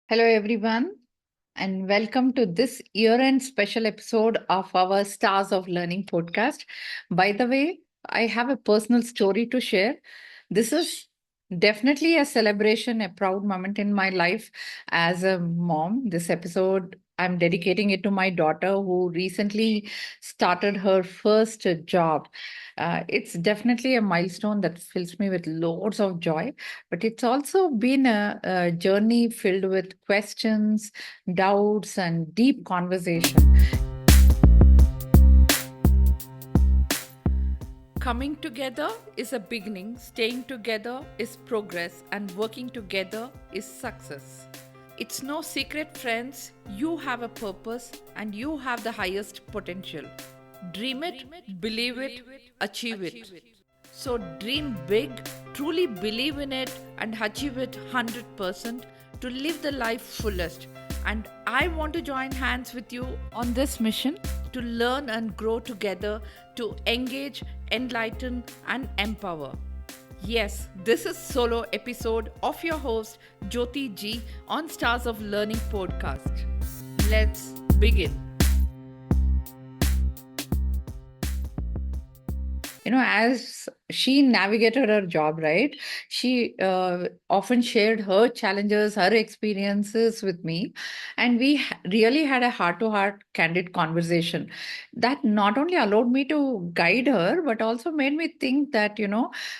Hello, everyone, and welcome to this year end special episode of our Stars of Learning podcast. By the way, I have a personal story to share. This is definitely a celebration, a proud moment in my life as a mom. This episode, I'm dedicating it to my daughter who recently started her first job. It's definitely a milestone that fills me with loads of joy, but it's also been a journey filled with questions, doubts, and deep conversation. Coming together is a beginning, staying together is progress, and working together is success. It's no secret, friends, you have a purpose and you have the highest potential. Dream it, believe it, achieve it. So dream big, truly believe in it, and achieve it 100% to live the life fullest. And I want to join hands with you on this mission to learn and grow together, to engage, enlighten, and empower. Yes, this is solo episode of your host Jyoti G on Stars of Learning podcast. Let's begin. As she navigated her job, right, she often shared her challenges, her experiences with me, and we really had a heart to heart candid conversation that not only allowed me to guide her but also made me think that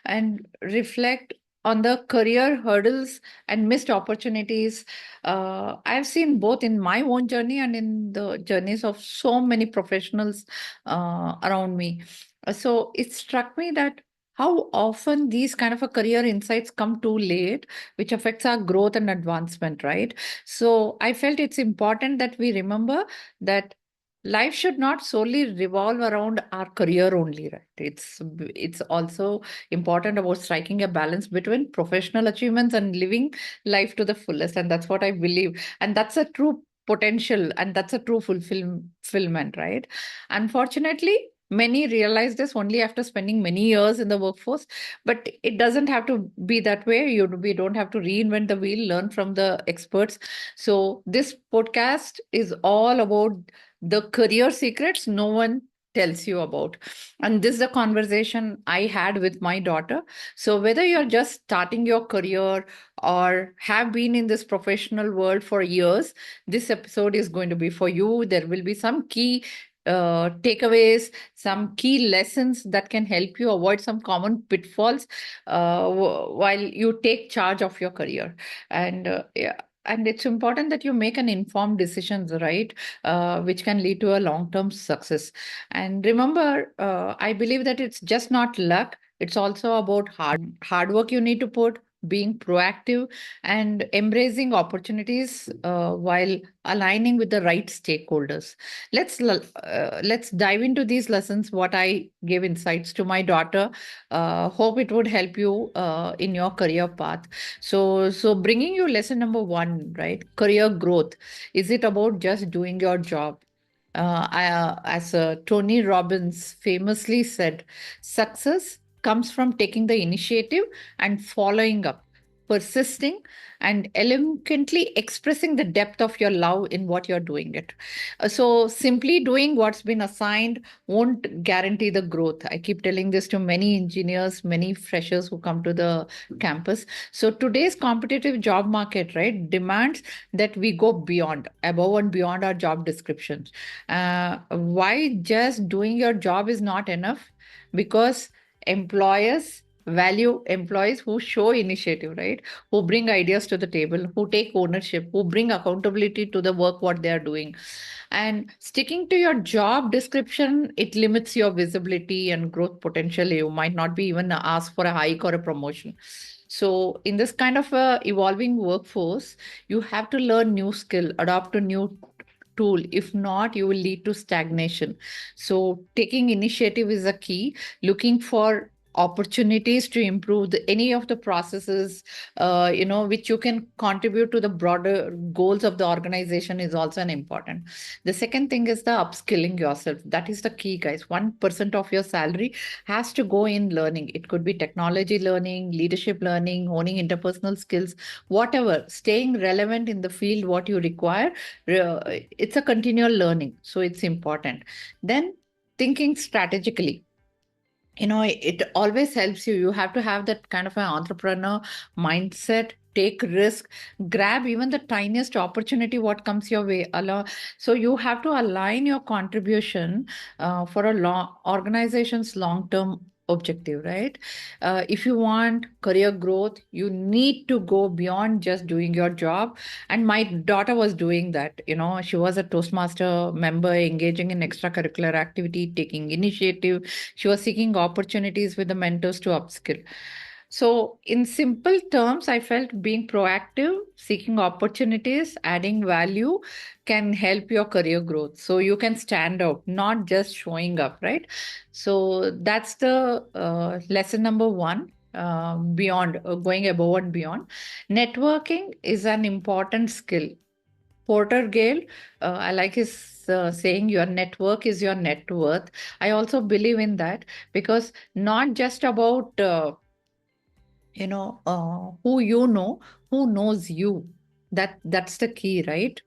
and reflect on the career hurdles and missed opportunities I've seen both in my own journey and in the journeys of so many professionals around me. So it struck me that how often these kind of a career insights come too late, which affects our growth and advancement, right? So I felt it's important that we remember that life should not solely revolve around our career only, right? It's also important about striking a balance between professional achievements and living life to the fullest, and that's what I believe, and that's a true potential and that's a true fulfillment, right? Unfortunately, many realize this only after spending many years in the workforce, but it doesn't have to be that way. We don't have to reinvent the wheel, learn from the experts. So this podcast is all about the career secrets no one tells you about. And this is a conversation I had with my daughter. So whether you're just starting your career or have been in this professional world for years, this episode is going to be for you. There will be some key takeaways, some key lessons that can help you avoid some common pitfalls while you take charge of your career. And yeah, and it's important that you make an informed decisions, right? Which can lead to a long-term success. And remember, I believe that it's just not luck. It's also about hard work you need to put, being proactive, and embracing opportunities while aligning with the right stakeholders. Let's dive into these lessons. What I gave insights to my daughter. Hope it would help you in your career path. So bringing you lesson number one, right? Career growth. Is it about just doing your job? As Tony Robbins famously said, success comes from taking the initiative and following up, persisting, and eloquently expressing the depth of your love in what you're doing it. So simply doing what's been assigned won't guarantee the growth. I keep telling this to many engineers, many freshers who come to the campus. So today's competitive job market, right, demands that we go beyond, above and beyond our job descriptions. Why just doing your job is not enough? Because employers value employees who show initiative, right? Who bring ideas to the table, who take ownership, who bring accountability to the work what they are doing. And sticking to your job description, it limits your visibility and growth potential. You might not be even asked for a hike or a promotion. So in this kind of a evolving workforce, you have to learn new skill, adopt a new tool. If not, you will lead to stagnation. So taking initiative is a key. Looking for opportunities to improve any of the processes, which you can contribute to the broader goals of the organization is also an important. The second thing is the upskilling yourself. That is the key, guys. 1% of your salary has to go in learning. It could be technology learning, leadership learning, honing interpersonal skills, whatever, staying relevant in the field, what you require. It's a continual learning. So it's important. Then thinking strategically, it always helps you. You have to have that kind of an entrepreneur mindset, take risk, grab even the tiniest opportunity what comes your way along. So you have to align your contribution for a long organization's long term objective, right? If you want career growth, you need to go beyond just doing your job. And my daughter was doing that. She was a Toastmaster member, engaging in extracurricular activity, taking initiative. She was seeking opportunities with the mentors to upskill. So, in simple terms, I felt being proactive, seeking opportunities, adding value can help your career growth. So, you can stand out, not just showing up, right? So, that's the lesson number one. Beyond going above and beyond, networking is an important skill. Porter Gale, I like his saying, your network is your net worth. I also believe in that, because not just about, who knows you. That's the key, right?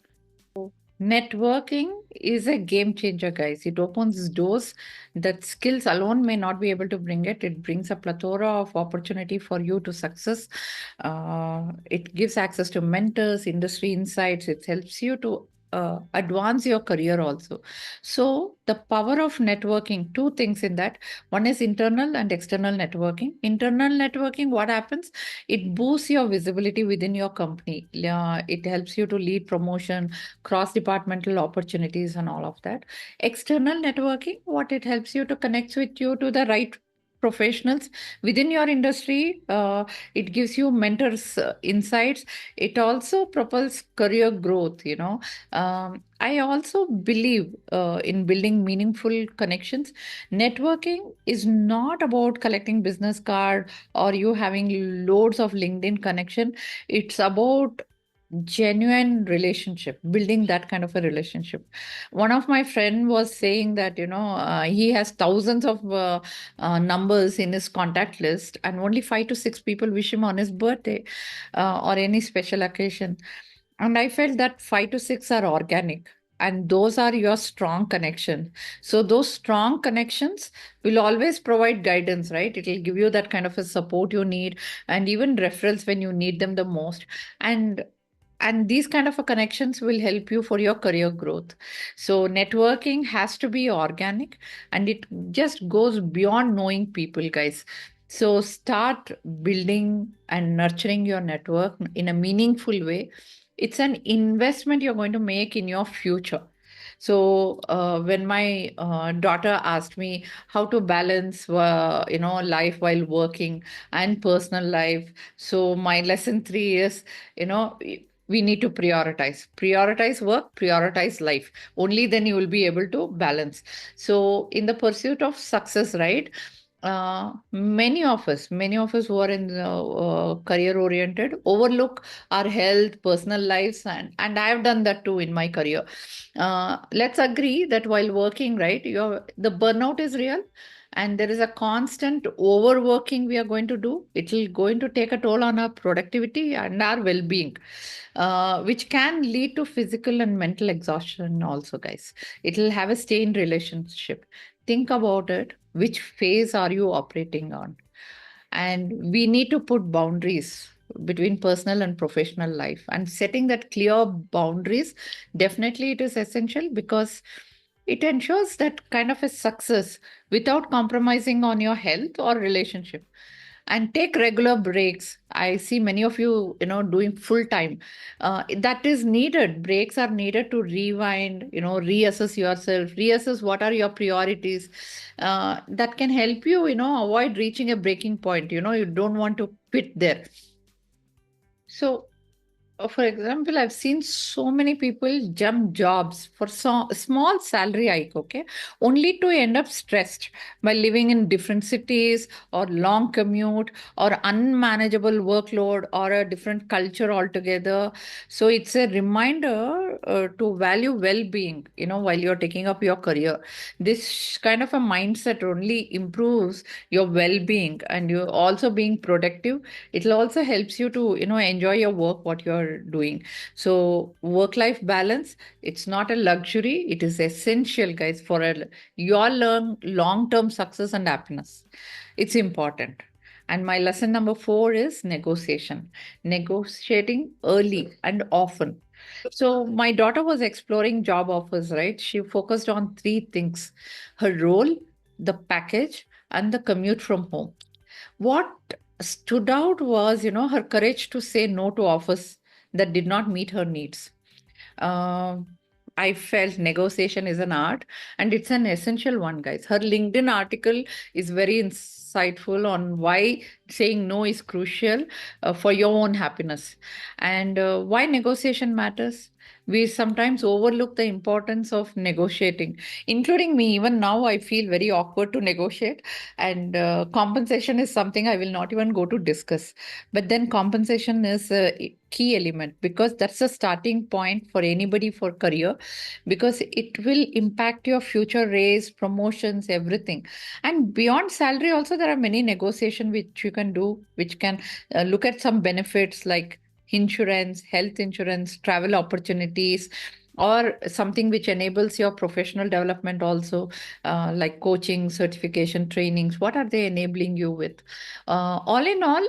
Networking is a game changer, guys. It opens doors that skills alone may not be able to bring it. It brings a plethora of opportunity for you to success. It gives access to mentors, industry insights. It helps you to advance your career also. So the power of networking, two things in that. One is internal and external networking. Internal networking, what happens? It boosts your visibility within your company. It helps you to lead promotion, cross departmental opportunities, and all of that. External networking, what it helps you to connect with you to the right professionals within your industry. It gives you mentors, insights. It also propels career growth. I also believe in building meaningful connections. Networking is not about collecting business card or you having loads of LinkedIn connection. It's about genuine relationship, building that kind of a relationship. One of my friend was saying that he has thousands of numbers in his contact list, and only 5 to 6 people wish him on his birthday or any special occasion. And I felt that 5 to 6 are organic, and those are your strong connection. So those strong connections will always provide guidance, right? It will give you that kind of a support you need, and even referrals when you need them the most. And these kind of a connections will help you for your career growth. So networking has to be organic, and it just goes beyond knowing people, guys. So start building and nurturing your network in a meaningful way. It's an investment you're going to make in your future. So when my daughter asked me how to balance life while working and personal life, so my lesson 3 is, you know we need to prioritize work, prioritize life. Only then you will be able to balance. So in the pursuit of success, right, many of us who are in the career oriented overlook our health, personal lives, and I have done that too in my career. Let's agree that while working, right, the burnout is real, and there is a constant overworking we are going to do. It will going to take a toll on our productivity and our well-being, which can lead to physical and mental exhaustion also, guys. It will have a strained relationship. Think about it. Which phase are you operating on? And we need to put boundaries between personal and professional life, and setting that clear boundaries, definitely it is essential, because it ensures that kind of a success without compromising on your health or relationship. And take regular breaks. I see many of you, doing full time. That is needed. Breaks are needed to rewind, reassess yourself, reassess what are your priorities. That can help you, avoid reaching a breaking point. You don't want to quit there. So For example, I've seen so many people jump jobs for so small salary hike, okay, only to end up stressed by living in different cities or long commute or unmanageable workload or a different culture altogether. So it's a reminder to value well-being, while you're taking up your career. This kind of a mindset only improves your well-being, and you're also being productive. It'll also helps you to enjoy your work, what you're doing. So work life balance, it's not a luxury, it is essential, guys, for your long term success and happiness. It's important. And my lesson number 4 is negotiation, negotiating early and often. So my daughter was exploring job offers, right? She focused on three things: her role, the package, and the commute from home. What stood out was, her courage to say no to offers that did not meet her needs. Um, I felt negotiation is an art, and it's an essential one, guys. Her LinkedIn article is very insightful on why saying no is crucial for your own happiness, and why negotiation matters. We sometimes overlook the importance of negotiating, including me. Even now, I feel very awkward to negotiate, and compensation is something I will not even go to discuss. But then compensation is a key element, because that's a starting point for anybody for career, because it will impact your future raise, promotions, everything. And beyond salary also, there are many negotiation which you can do, which can look at some benefits like insurance, health insurance, travel opportunities, or something which enables your professional development also, like coaching, certification, trainings. What are they enabling you with? All in all,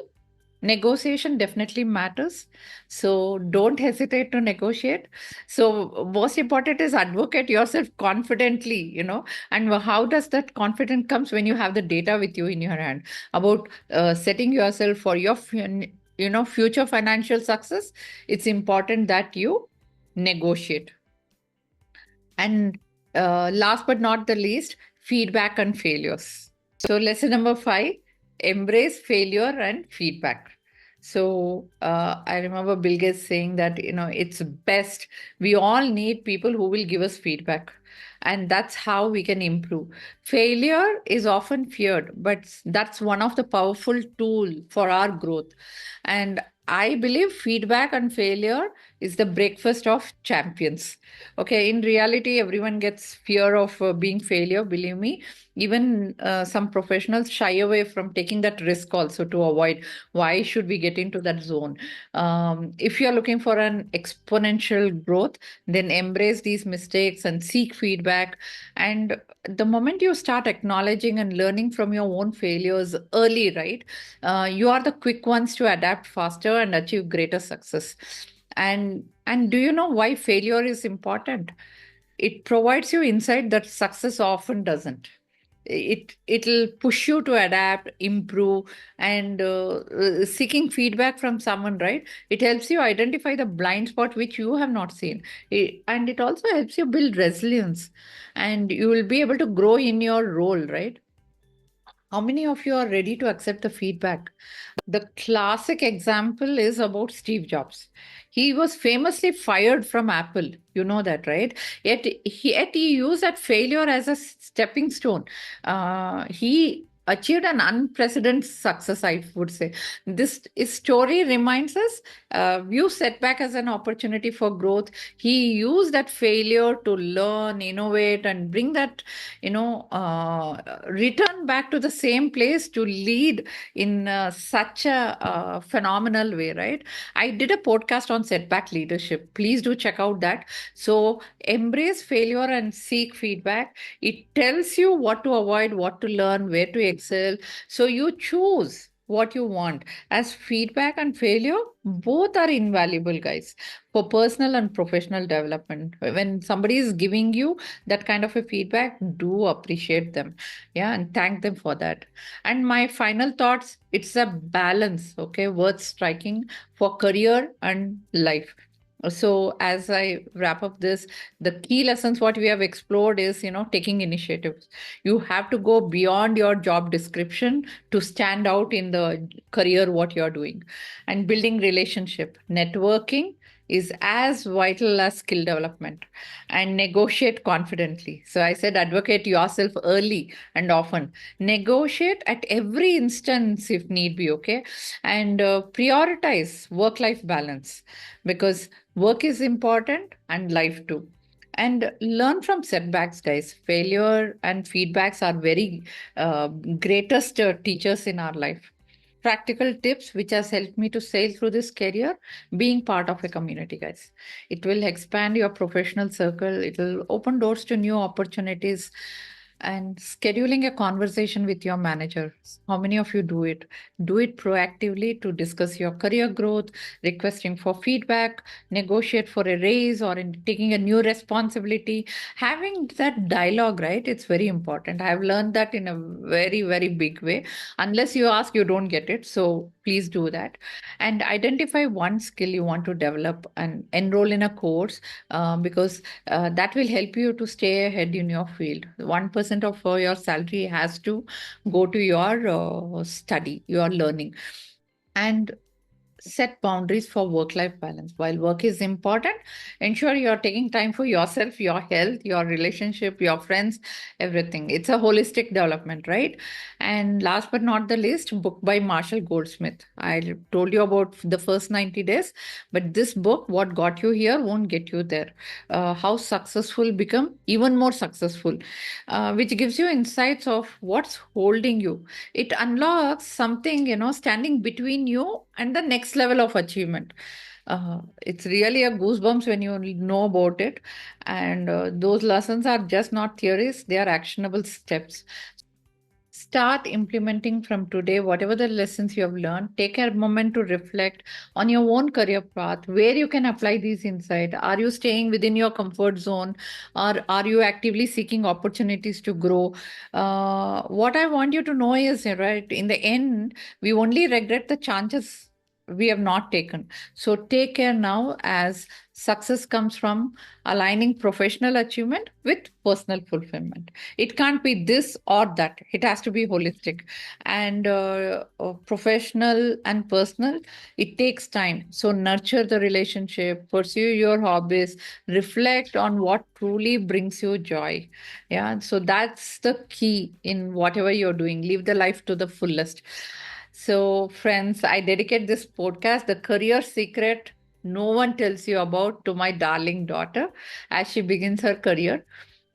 negotiation definitely matters. So don't hesitate to negotiate. So most important is advocate yourself confidently, and how does that confidence comes when you have the data with you in your hand about setting yourself for your future financial success. It's important that you negotiate. And last but not the least, feedback and failures. So, lesson number 5, embrace failure and feedback. So, I remember Bill Gates saying that, it's best. We all need people who will give us feedback. And that's how we can improve. Failure is often feared, but that's one of the powerful tool for our growth. And I believe feedback and failure is the breakfast of champions. Okay, in reality, everyone gets fear of being failure, believe me. Even some professionals shy away from taking that risk also to avoid. Why should we get into that zone? If you're looking for an exponential growth, then embrace these mistakes and seek feedback. And the moment you start acknowledging and learning from your own failures early, right, you are the quick ones to adapt faster and achieve greater success. And do you know why failure is important? It provides you insight that success often doesn't. It'll push you to adapt, improve, and seeking feedback from someone, right? It helps you identify the blind spot which you have not seen. And it also helps you build resilience, and you will be able to grow in your role, right? How many of you are ready to accept the feedback? The classic example is about Steve Jobs. He was famously fired from Apple. You know that, right? Yet he used that failure as a stepping stone. He achieved an unprecedented success, I would say. This story reminds us, view setback as an opportunity for growth. He used that failure to learn, innovate, and bring that, return back to the same place to lead in such a phenomenal way, right? I did a podcast on setback leadership. Please do check out that. So embrace failure and seek feedback. It tells you what to avoid, what to learn, where to excel. So you choose what you want, as feedback and failure both are invaluable, guys, for personal and professional development. When somebody is giving you that kind of a feedback, do appreciate them. Yeah, and thank them for that. And my final thoughts, it's a balance, okay, worth striking for career and life. So as I wrap up this, the key lessons what we have explored is, taking initiatives. You have to go beyond your job description to stand out in the career what you're doing, and building relationship, networking, is as vital as skill development, and negotiate confidently. So I said advocate yourself early and often. Negotiate at every instance if need be, okay? And prioritize work life balance, because work is important and life too. And learn from setbacks, guys. Failure and feedbacks are very greatest teachers in our life. Practical tips which has helped me to sail through this career: being part of a community, guys. It will expand your professional circle, it will open doors to new opportunities. And scheduling a conversation with your manager. How many of you do it? Do it proactively to discuss your career growth, requesting for feedback, negotiate for a raise, or in taking a new responsibility. Having that dialogue, right? It's very important. I've learned that in a very, very big way. Unless you ask, you don't get it. So please do that. And identify one skill you want to develop and enroll in a course, because that will help you to stay ahead in your field. 1% of your salary has to go to your study, your learning. And set boundaries for work life balance. While work is important, ensure you're taking time for yourself, your health, your relationship, your friends, everything. It's a holistic development, right? And last but not the least, book by Marshall Goldsmith. I told you about the first 90 days, but this book, what got you here won't get you there. How successful become even more successful, which gives you insights of what's holding you. It unlocks something, standing between you and the next level of achievement. It's really a goosebumps when you know about it. And those lessons are just not theories, they are actionable steps. Start implementing from today whatever the lessons you have learned. Take a moment to reflect on your own career path, where you can apply these insights. Are you staying within your comfort zone, or are you actively seeking opportunities to grow? What I want you to know is, right, in the end, we only regret the chances we have not taken. So take care now, as success comes from aligning professional achievement with personal fulfillment. It can't be this or that. It has to be holistic. And professional and personal, it takes time. So nurture the relationship, pursue your hobbies, reflect on what truly brings you joy. Yeah. So that's the key in whatever you're doing. Live the life to the fullest. So, friends, I dedicate this podcast, The Career Secret No One Tells You About, to my darling daughter as she begins her career.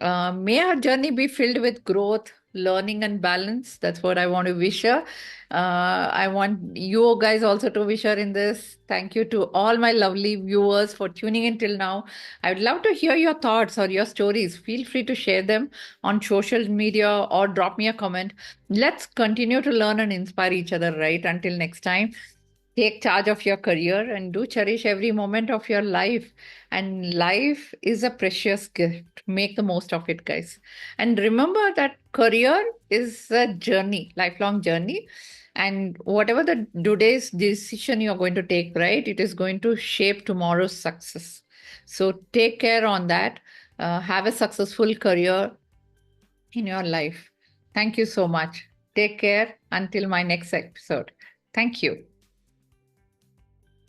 May her journey be filled with growth, learning, and balance. That's what I want to wish her. I want you guys also to wish her in this. Thank you to all my lovely viewers for tuning in till now. I would love to hear your thoughts or your stories. Feel free to share them on social media or drop me a comment. Let's continue to learn and inspire each other, right? Until next time. Take charge of your career and do cherish every moment of your life. And life is a precious gift. Make the most of it, guys. And remember that career is a journey, lifelong journey. And whatever the today's decision you're going to take, right, it is going to shape tomorrow's success. So take care on that. Have a successful career in your life. Thank you so much. Take care until my next episode. Thank you.